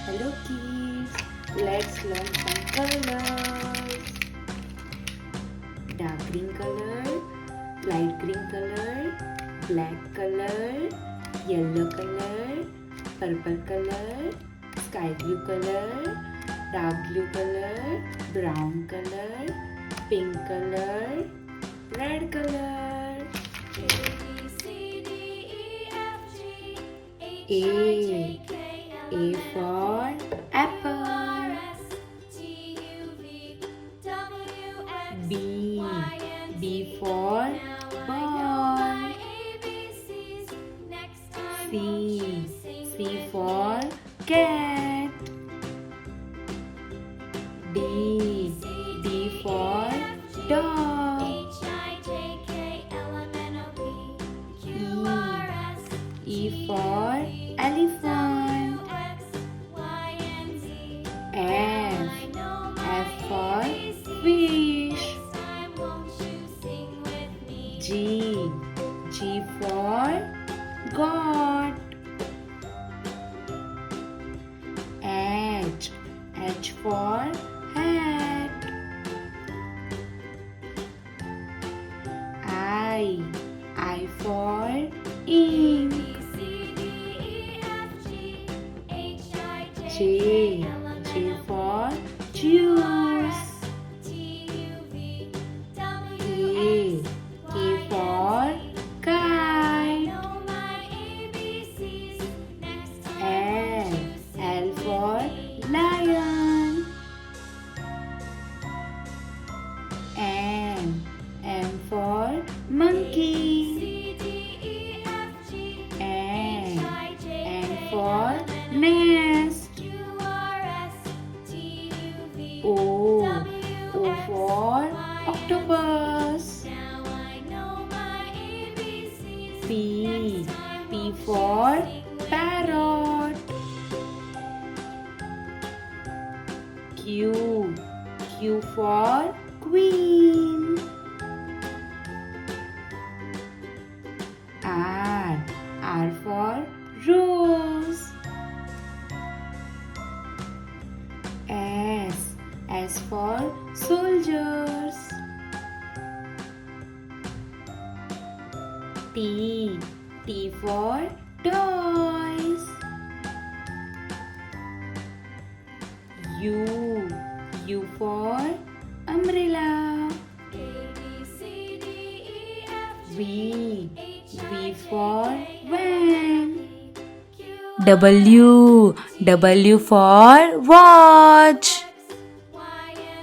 Hello kids, let's learn some colors. Dark green color, light green color, black color, yellow color, purple color, sky blue color, dark blue color, brown color, pink color, red color. A for apple. B for ball. C for cat. D for dog. E for elephant. F for fish. G for God. H for hat. I for ink. J for juice. K for kite. L for lion. M for monkey. N for nest. O for octopus. P for parrot. Q for queen. R for rose. S for soldiers. T for toys. U for umbrella. V for van. W for watch.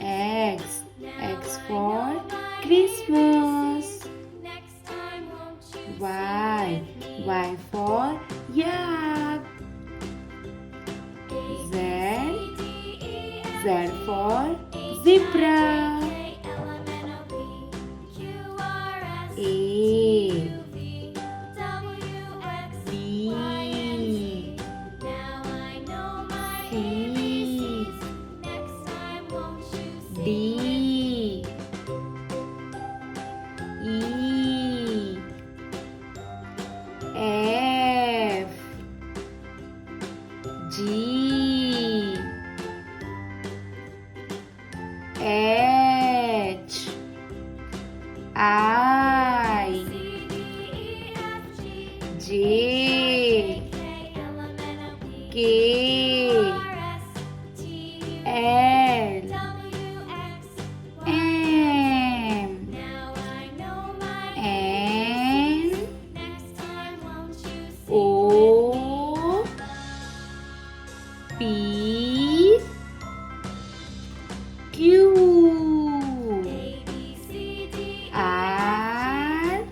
X for Christmas. Y for yak. Z for zebra. A B C D E F G H I J K L M N O P Q R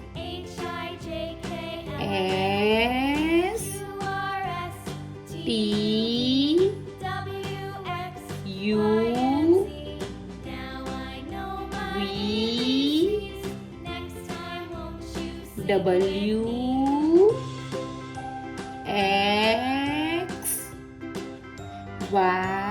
S T U V W X Y